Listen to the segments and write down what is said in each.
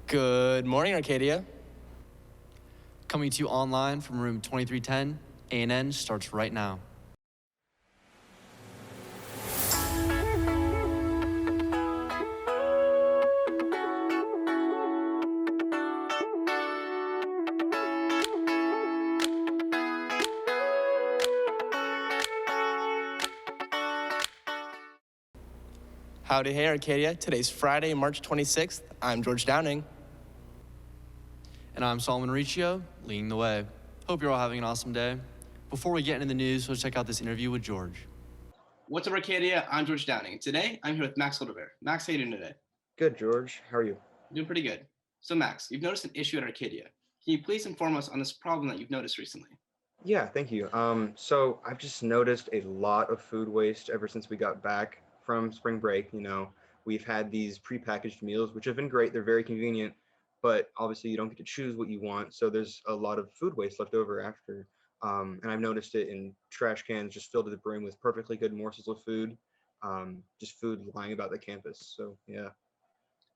Good morning, Arcadia. Coming to you online from room 2310, A&N starts right now. Howdy, hey, Arcadia. Today's Friday, March 26th. I'm George Downing. And I'm Solomon Riccio, leading the way. Hope you're all having an awesome day. Before we get into the news, let's check out this interview with George. What's up, Arcadia? I'm George Downing. Today, I'm here with Max Hildeberg. Max, how you doing today? Good, George. How are you? Doing pretty good. So, Max, you've noticed an issue at Arcadia. Can you please inform us on this problem that you've noticed recently? Yeah, thank you. So I've just noticed a lot of food waste ever since we got back from spring break. We've had these prepackaged meals, which have been great. They're very convenient, but obviously you don't get to choose what you want. So there's a lot of food waste left over after. And I've noticed it in trash cans just filled to the brim with perfectly good morsels of food, just food lying about the campus. So yeah.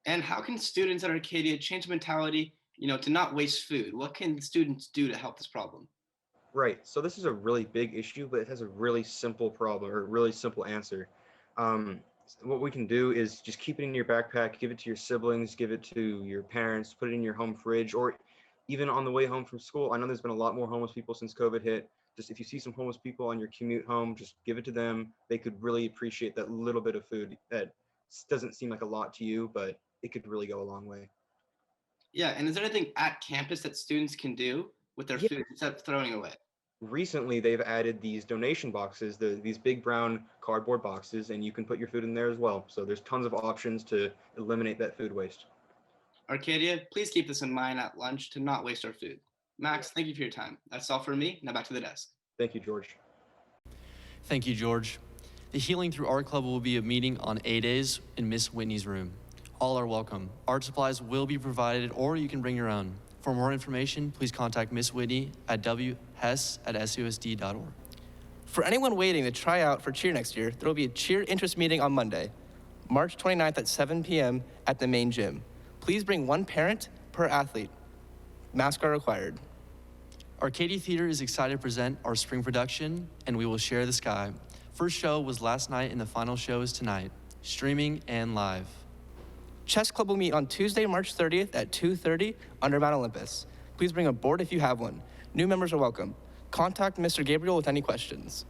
And how can students at Arcadia change mentality, to not waste food? What can students do to help this problem? Right. So this is a really big issue, but it has a really simple problem or a really simple answer. What we can do is just keep it in your backpack, give it to your siblings, give it to your parents, put it in your home fridge, or even on the way home from school. I know there's been a lot more homeless people since COVID hit. Just if you see some homeless people on your commute home, just give it to them. They could really appreciate that little bit of food that doesn't seem like a lot to you, but it could really go a long way. Yeah, and is there anything at campus that students can do with their Yeah. food instead of throwing away? Recently they've added these donation boxes, these big brown cardboard boxes, and you can put your food in there as well. So there's tons of options to eliminate that food waste. Arcadia, please keep this in mind at lunch to not waste our food. Max, thank you for your time. That's all for me. Now back to the desk. Thank you, George. Thank you, George. The Healing Through Art Club will be a meeting on A-Days in Miss Whitney's room. All are welcome. Art supplies will be provided, or you can bring your own. For more information, please contact Miss Whitney at whess@susd.org. For anyone waiting to try out for cheer next year, there will be a cheer interest meeting on Monday, March 29th at 7 p.m. at the main gym. Please bring one parent per athlete. Masks are required. Arcadia Theater is excited to present our spring production, and we will share the sky. First show was last night, and the final show is tonight, streaming and live. Chess Club will meet on Tuesday, March 30th at 2:30 under Mount Olympus. Please bring a board if you have one. New members are welcome. Contact Mr. Gabriel with any questions.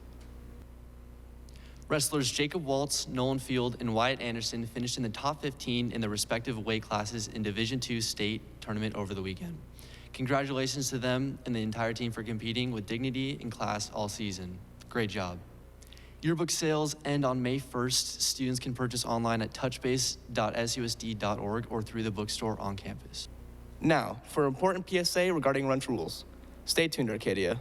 Wrestlers Jacob Waltz, Nolan Field, and Wyatt Anderson finished in the top 15 in their respective weight classes in Division II state tournament over the weekend. Congratulations to them and the entire team for competing with dignity and class all season. Great job. Yearbook sales end on May 1st. Students can purchase online at touchbase.susd.org or through the bookstore on campus. Now, for important PSA regarding lunch rules. Stay tuned, Arcadia.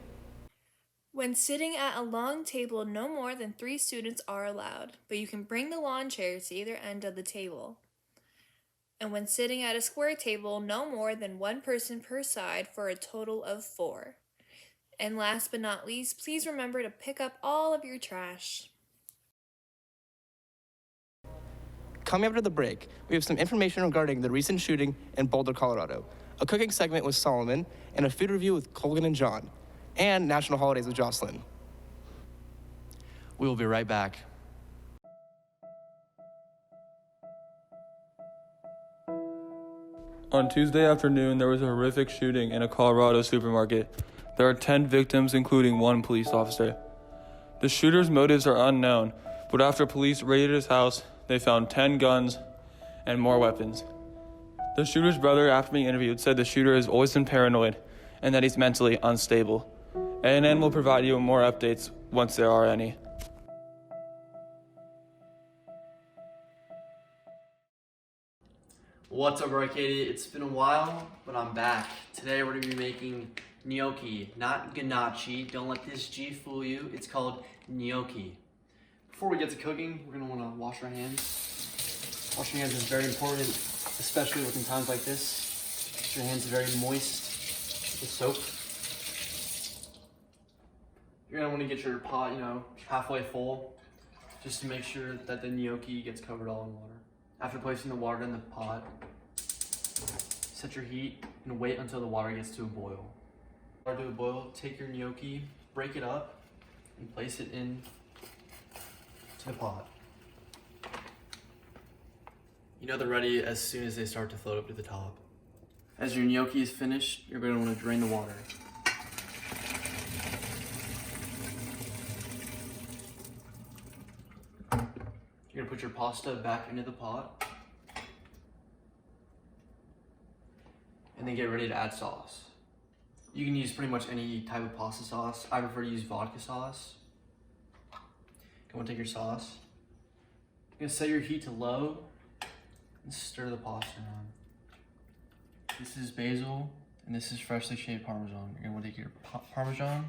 When sitting at a long table, no more than 3 students are allowed, but you can bring the lawn chairs to either end of the table. And when sitting at a square table, no more than 1 person per side for a total of 4. And last but not least, please remember to pick up all of your trash. Coming after the break, we have some information regarding the recent shooting in Boulder, Colorado, a cooking segment with Solomon, and a food review with Colgan and John, and national holidays with Jocelyn. We will be right back. On Tuesday afternoon, there was a horrific shooting in a Colorado supermarket. There are 10 victims, including 1 police officer. The shooter's motives are unknown, but after police raided his house, they found 10 guns and more weapons. The shooter's brother, after being interviewed, said the shooter has always been paranoid and that he's mentally unstable. A&N will provide you with more updates once there are any. What's up, Arcadia? It's been a while, but I'm back. Today we're going to be making gnocchi, not ganache. Don't let this G fool you. It's called gnocchi. Before we get to cooking, we're going to want to wash our hands. Washing your hands is very important, especially within times like this. Get your hands very moist with soap. You're going to want to get your pot, halfway full, just to make sure that the gnocchi gets covered all in water. After placing the water in the pot, Set your heat and wait until the water gets to a boil. Water to a boil, take your gnocchi, break it up, and place it in to the pot. You know they're ready as soon as they start to float up to the top. As your gnocchi is finished, you're going to want to drain the water. You're going to put your pasta back into the pot. And then get ready to add sauce. You can use pretty much any type of pasta sauce. I prefer to use vodka sauce. You want to take your sauce. You're going to set your heat to low and stir the pasta around. This is basil, and this is freshly shaved Parmesan. You're going to want to take your Parmesan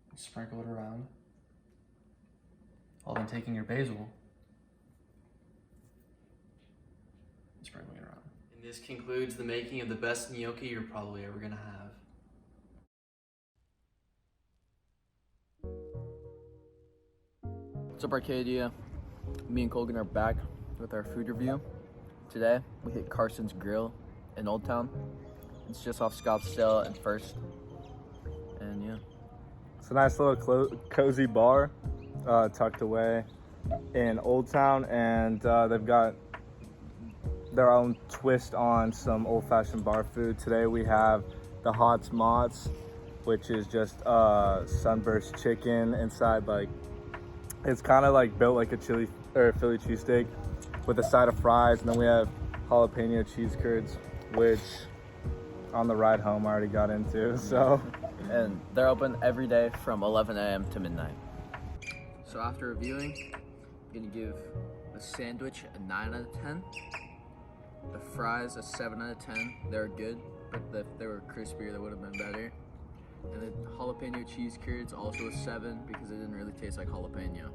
and sprinkle it around, while then taking your basil and sprinkling it around. And this concludes the making of the best gnocchi you're probably ever going to have. What's up, Arcadia? Me and Colgan are back with our food review. Today, we hit Carson's Grill in Old Town. It's just off Scottsdale and First. And yeah. It's a nice little cozy bar tucked away in Old Town, and they've got their own twist on some old-fashioned bar food. Today we have the Hots Mots, which is just sunburst chicken inside, like, it's kind of like built like a chili or Philly cheesesteak with a side of fries, and then we have jalapeno cheese curds, which on the ride home I already got into. So, And they're open every day from 11 a.m. to midnight. So after reviewing, I'm gonna give the sandwich a 9 out of 10. The fries a 7 out of 10. They're good, but if they were crispier, they would have been better. And the jalapeno cheese curds also a 7 because it didn't really taste like jalapeno.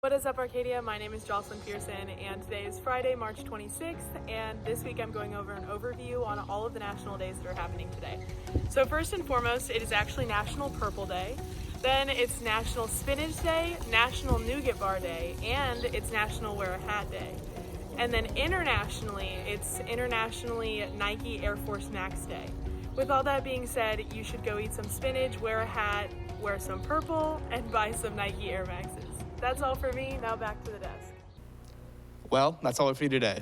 What is up, Arcadia? My name is Jocelyn Pearson, and today is Friday, March 26th, and this week I'm going over an overview on all of the national days that are happening today. So first and foremost, it is actually National Purple Day, then it's National Spinach Day, National Nougat Bar Day, and it's National Wear a Hat Day. And then internationally, it's Internationally Nike Air Force Max Day. With all that being said, you should go eat some spinach, wear a hat, wear some purple, and buy some Nike Air Maxes. That's all for me. Now back to the desk. Well, that's all for you today.